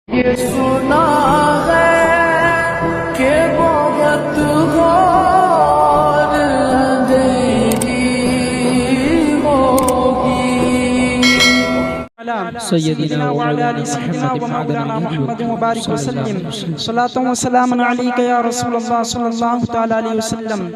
یہ سنا ہے کہ بہت غور اندھیری ہوگی سیدنا وعلی آل سیدنا ومولانا محمد مبارک وسلم صلاۃ و سلام علیک یا رسول اللہ صلی اللہ تعالی علیہ وسلم۔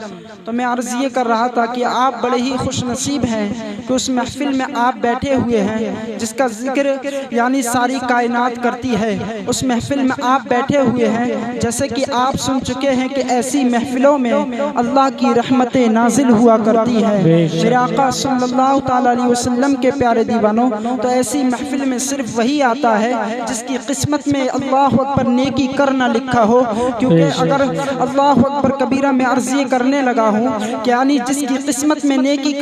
تو میں عرض یہ کر رہا تھا کہ آپ بڑے ہی خوش نصیب ہیں کہ اس محفل میں آپ بیٹھے ہوئے ہیں جس کا ذکر یعنی ساری کائنات کرتی ہے، اس محفل میں آپ بیٹھے ہوئے ہیں۔ جیسے کہ آپ سن چکے ہیں کہ ایسی محفلوں میں اللہ کی رحمتیں نازل ہوا کرتی ہیں۔ میرے آقا صلی اللہ تعالی علیہ وسلم کے پیارے دیوانوں، تو ایسی محفل میں صرف وہی آتا ہے جس کی قسمت میں اللہ اکبر نیکی کرنا لکھا ہو، کیونکہ اگر اللہ اکبر کبیرہ میں عرض یہ کرنے لگا ہوں کہ یعنی جس کی قسمت میں نیکی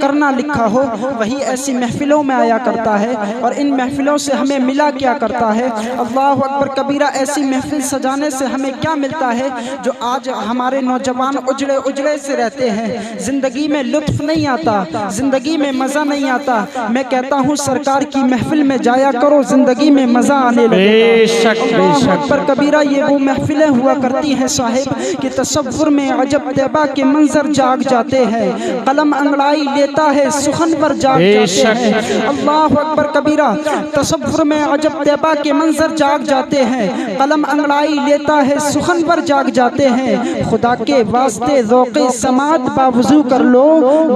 کرنا لکھا ہو وہی ایسی محفلوں میں آیا کرتا ہے، اور ان محفلوں سے ہمیں ملا کیا کرتا ہے؟ اللہ اکبر کبیرہ ایسی محفل سجانے سے ہمیں کیا ملتا ہے جو آج ہمارے نوجوان اجڑے سے رہتے ہیں، زندگی میں لطف نہیں آتا، زندگی میں مزہ نہیں آتا۔ میں کہتا ہوں سرکار کی محفل میں جایا کرو، زندگی میں مزہ آنے لگے گا۔ اللہ اکبر کبیرہ یہ وہ محفلیں ہوا کرتی ہیں صاحب کہ تصور میں عجب طیبہ کے منظر جاگ جاتے ہیں، قلم انگڑائی لیتا ہے سخن پر جاگ جاتے ہیں۔ اللہ اکبر کبیرہ تصور میں عجب طیبہ کے منظر جاگ جاتے ہیں، قلم انگڑائی لیتا ہے سخن پر جاگ جاتے ہیں۔ خدا کے واسطے ذوق سماعت باوضو کر لو،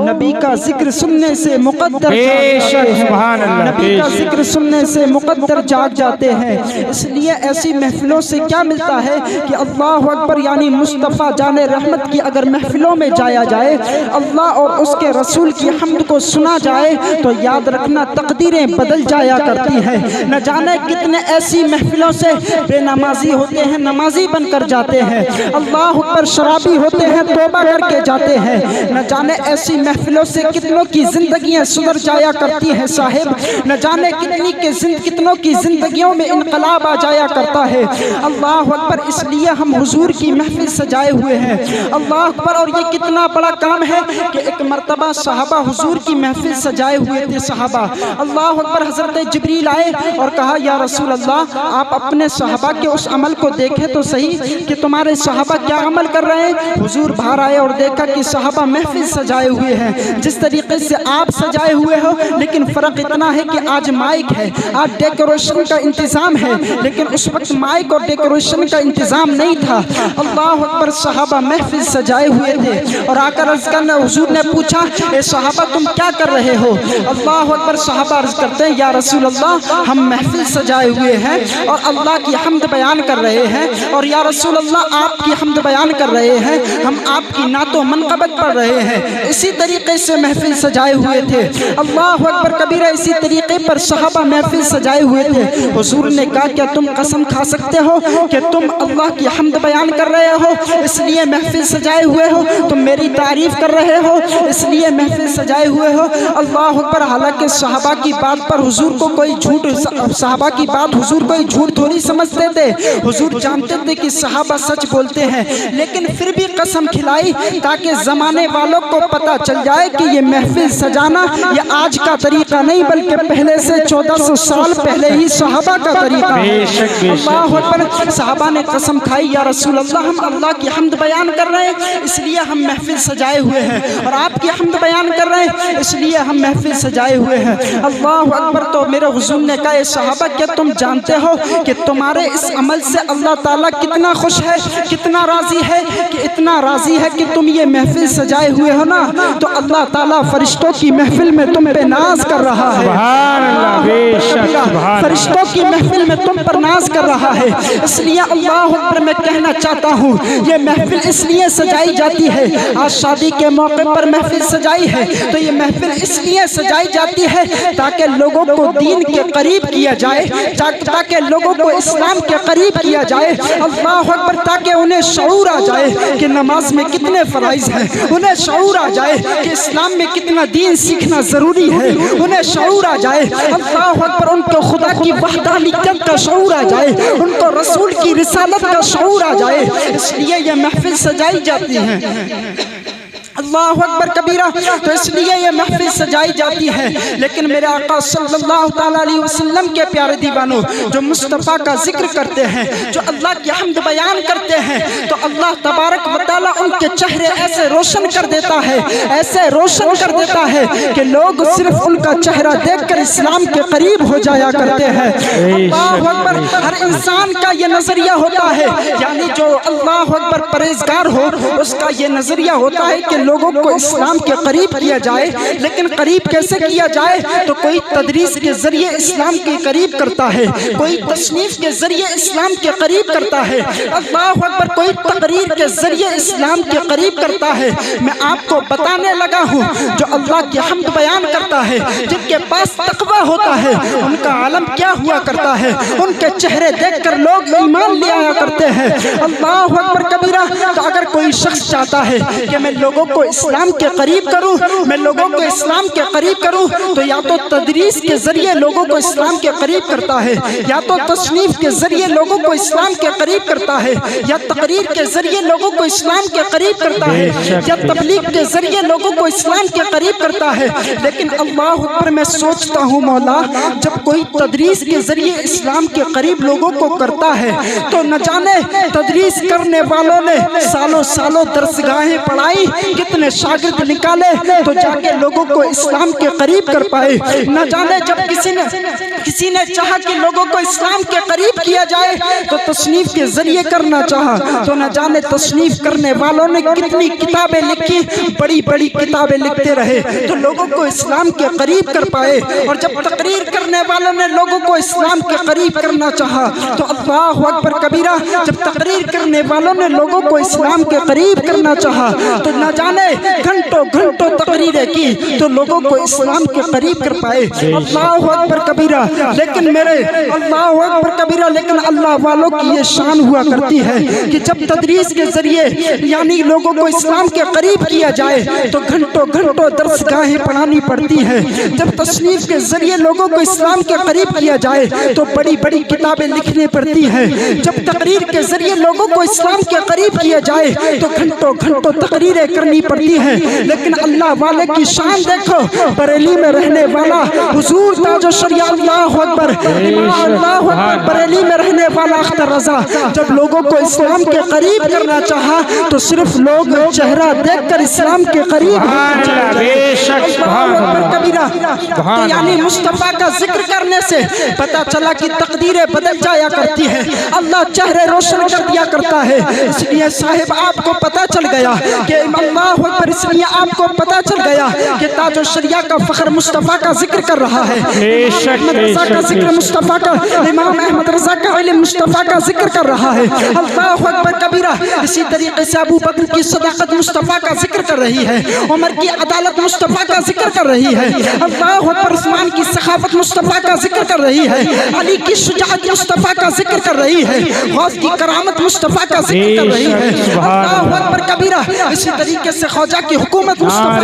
نبی کا ذکر سننے سے مقدر نبی کا ذکر سننے سے مقدر جاگ جاتے ہیں۔ اس لیے ایسی محفلوں سے کیا ملتا ہے کہ اللہ اکبر یعنی مصطفیٰ جان رحمت کی اگر محفلوں میں جایا جائے، اللہ اور اس کے رسول کی حمد کو سنا جائے تو یاد رکھنا تقدیریں بدل جایا کرتی ہیں۔ نہ جانے کتنے ایسی محفلوں سے بے نمازی ہوتے ہیں نمازی بن کر جاتے ہیں، اللہ اکبر شرابی ہوتے ہیں توبہ کر کے جاتے ہیں۔ نہ جانے ایسی محفلوں سے کتنوں کی زندگیاں سدھر جایا کرتی ہیں صاحب، نہ جانے کتنوں کی زندگیوں میں انقلاب آ جایا کرتا ہے۔ اللہ اکبر اس لیے ہم حضور کی محفل سجائے ہوئے ہیں۔ اللہ اکبر، اور یہ کتنا بڑا کام ہے کہ ایک مرتبہ صحابہ حضور کی محفل سجائے ہوئے تھے۔ صحابہ اللہ اکبر حضرت جبریل آئے اور کہا یا رسول اللہ آپ اپنے صحابہ کے اس عمل کو دیکھیں تو صحیح کہ تمہارے صحابہ کیا عمل کر رہے ہیں۔ حضور باہر آئے اور دیکھا کہ صحابہ محفل سجائے ہوئے ہیں جس طریقے سے آپ سجائے ہوئے ہو، لیکن فرق اتنا ہے کہ آج مائک ہے، آج ڈیکوریشن کا انتظام ہے، لیکن اس وقت مائک اور ڈیکوریشن کا انتظام نہیں تھا۔ اللہ اکبر صحابہ محفل سجائے ہوئے تھے اور آ کر عرض کرنے حضور نے پوچھا اے صحابہ تم کیا کر رہے ہو؟ اللہ اکبر صحابہ عرض کرتے ہیں یا رسول اللہ ہم محفل سجائے ہوئے ہیں اور اللہ کی حمد بیان کر رہے ہیں، اور یا رسول اللہ آپ کی حمد بیان کر رہے ہیں، ہم آپ کی نعت و منقبت پڑھ رہے ہیں۔ اسی طریقے سے محفل سجائے ہوئے تھے۔ اللہ اکبر کبیرہ اسی طریقے پر صحابہ محفل سجائے ہوئے تھے۔ حضور نے کہا کیا تم قسم کھا سکتے ہو کہ تم اللہ کی حمد بیان کر رہے ہو اس لیے محفل سجائے ہوئے ہو، تم میری تعریف کر رہے ہو اس لیے محفل سجائے ہوئے ہو؟ اللہ اکبر، حالانکہ صحابہ کی بات پر حضور کو کوئی جھوٹ، صحابہ کی بات حضور کوئی جھوٹ تھوڑی سمجھتے تھے، حضور جانتے تھے کہ صحابہ سچ بولتے ہیں، لیکن پھر بھی قسم کھلائی تاکہ زمانے والوں کو پتہ چل جائے کہ یہ محفل سجانا یہ آج کا طریقہ نہیں بلکہ پہلے سے 1400 سال پہلے ہی صحابہ کا طریقہ ہے۔ اللہ اکبر، صحابہ نے قسم کھائی یا رسول اللہ ہم اللہ کی حمد بیان کر رہے ہیں اس لیے ہم محفل سجائے ہوئے ہیں، اور آپ کی حمد بیان کر رہے ہیں اس لیے ہم محفل سجائے ہوئے ہیں۔ اللہ اکبر، تو میرے حضور نے کہا اے صحابہ کیا تم جانتے ہو کہ تمہارے اس عمل سے اللہ تعالیٰ کتنا خوش ہے، کتنا راضی ہے؟ کہ اتنا راضی ہے کہ تم یہ محفل سجائے ہوئے ہو نا تو اللہ تعالیٰ فرشتوں کی محفل میں تم پہ ناز کر رہا ہے۔ فرشتوں کی محفل میں تم پر ناز کر رہا ہے۔ اس لیے اللہ اکبر میں کہنا چاہتا ہوں یہ محفل اس لیے سجائی جاتی ہے، آج شادی کے موقع پر محفل سجائی ہے تو یہ محفل اس لیے سجائی جاتی ہے تاکہ لوگوں کو دین کے قریب کیا جائے، تاکہ لوگوں کو اسلام کے قریب کیا جائے۔ اللہ اکبر، تاکہ انہیں شعور آ جائے کہ نماز میں کتنے فرائض ہیں، انہیں شعور آ جائے کہ اسلام میں کتنا دین سیکھنا ضروری ہے، انہیں شعور آ جائے۔ اللہ اکبر، ان کو خدا کی وحدانیت کا شعور آ جائے، ان کو رسول کی رسالت کا شعور آ جائے، اس لیے یہ محفل سجائی جاتی ہے۔ اللہ اکبر کبیرہ. تو اس لیے یہ محفل سجائی جاتی ہے. لیکن میرے آقا صلی اللہ تعالیٰ علیہ وسلم کے پیارے دیوانوں جو مصطفیٰ کا ذکر کرتے ہیں, جو اللہ کی حمد بیان کرتے ہیں, تو اللہ تبارک و تعالیٰ ان کے چہرے ایسے روشن کر دیتا ہے, ایسے روشن کر دیتا ہے کہ لوگ صرف ان کا چہرہ دیکھ کر اسلام کے قریب ہو جایا کرتے ہیں. اللہ اکبر. ہر انسان کا یہ نظریہ ہوتا ہے, یعنی جو اللہ اکبر پرہیزگار ہو اس کا یہ نظریہ ہوتا ہے کہ لوگوں کو اسلام کے قریب کیا جائے. لیکن قریب کیسے کیا جائے؟ تو کوئی تدریس کے ذریعے اسلام کے قریب کرتا ہے, کوئی تصنیف کے ذریعے اسلام کے قریب کرتا ہے, اللہ اکبر, کوئی تقریر کے ذریعے اسلام کے قریب کرتا ہے. میں آپ کو بتانے لگا ہوں جو اللہ کی حمد بیان کرتا ہے, جن کے پاس تقوی ہوتا ہے, ان کا عالم کیا ہوا کرتا ہے, ان کے چہرے دیکھ کر لوگ ایمان لے آیا کرتے ہیں. اللہ اکبر کبیرہ. تو اگر کوئی شخص چاہتا ہے کہ میں لوگوں کو اسلام کے قریب کروں, میں لوگوں کو اسلام کے قریب کروں, تو یا تو تدریس کے ذریعے لوگوں کو اسلام کے قریب کرتا ہے, یا تو تصنیف کے ذریعے لوگوں کو اسلام کے قریب کرتا ہے, یا تقریر کے ذریعے لوگوں کو اسلام کے قریب کرتا ہے, یا تبلیغ کے ذریعے لوگوں کو اسلام کے قریب کرتا ہے. لیکن اللہ اکبر, میں سوچتا ہوں مولا, جب کوئی تدریس کے ذریعے اسلام کے قریب لوگوں کو کرتا ہے تو نہ جانے تدریس کرنے والوں نے سالوں سالوں درسگاہیں پڑھائی, کتنے شاگرد نکالے تو جا کے لوگوں کو اسلام کے قریب کر پائے. نہ جانے جب کسی نے چاہا کہ لوگوں کو اسلام کے قریب کیا جائے تو تصنیف کے ذریعے کرنا چاہا, تو نہ جانے تصنیف کرنے والوں نے کتنی کتابیں لکھی, بڑی بڑی کتابیں لکھتے رہے تو لوگوں کو اسلام کے قریب کر پائے. اور جب تقریر کرنے والوں نے لوگوں کو اسلام کے قریب کرنا چاہا تو اللہ اکبر کبیرہ, جب تقریر کرنے والوں نے لوگوں کو اسلام کے قریب کرنا چاہا تو نہ جانے گھنٹوں گھنٹوں تقریریں کی تو لوگوں کو اسلام کے قریب کر پائے. اللہ اکبر کبیرہ. لیکن میرے اللہ اکبر کبیرہ, لیکن اللہ والوں کی یہ شان ہوا کرتی ہے کہ جب تدریس کے ذریعے یعنی لوگوں کو اسلام کے قریب کیا جائے تو گھنٹوں گھنٹوں درسگاہیں پڑھانی پڑتی ہے. جب تصنیف کے ذریعے لوگوں کو اسلام کے قریب کیا جائے تو بڑی بڑی کتابیں لکھنی پڑتی ہیں. جب تقریر کے ذریعے لوگوں کو اسلام کے قریب کیا جائے تو گھنٹوں گھنٹوں تقریریں کرنی پڑتی ہیں. لیکن اللہ والے کی شان دیکھو, بریلی میں رہنے والا حضور تاج الشریعہ اللہ اکبر, اللہ اکبر, بریلی میں رہنے والا اختر رضا جب لوگوں کو اسلام کے قریب کرنا چاہا تو صرف لوگ چہرہ دیکھ کر اسلام کے قریب یعنی مصطفیٰ کا ذکر کرنے سے پتا چلا کہ تقدیریں بدل جایا کرتی ہیں, اللہ چہرے روشن کر دیا کرتا ہے. اس لیے صاحب آپ کو پتا چل گیا کہ اللہ اکبر, اس لیے آپ کو پتا چل گیا کہ تاج الشریعہ کا فخر مصطفیٰ کا ذکر کر رہا ہے, احمد رضا کا ذکر مصطفیٰ کا, امام احمد رضا کا علم مصطفیٰ کا ذکر کر رہا ہے. اللہ اکبر کبیرہ. اسی طریقے سے ابو بکر کی صداقت مصطفیٰ کا ذکر کر رہی ہے, عمر کی عدالت مصطفیٰ کا ذکر کر رہی ہے, اللہ اکبر, عثمان کی سخاوت مصطفیٰ کا ذکر کر رہی ہے, علی کی شجاعت مصطفیٰ کا ذکر کر رہی ہے, غوث کی کرامت مصطفیٰ کا ذکر کر رہی ہے. اللہ اکبر کبیرہ. اسی طریقے سے خواجہ کی حکومت مصطفیٰ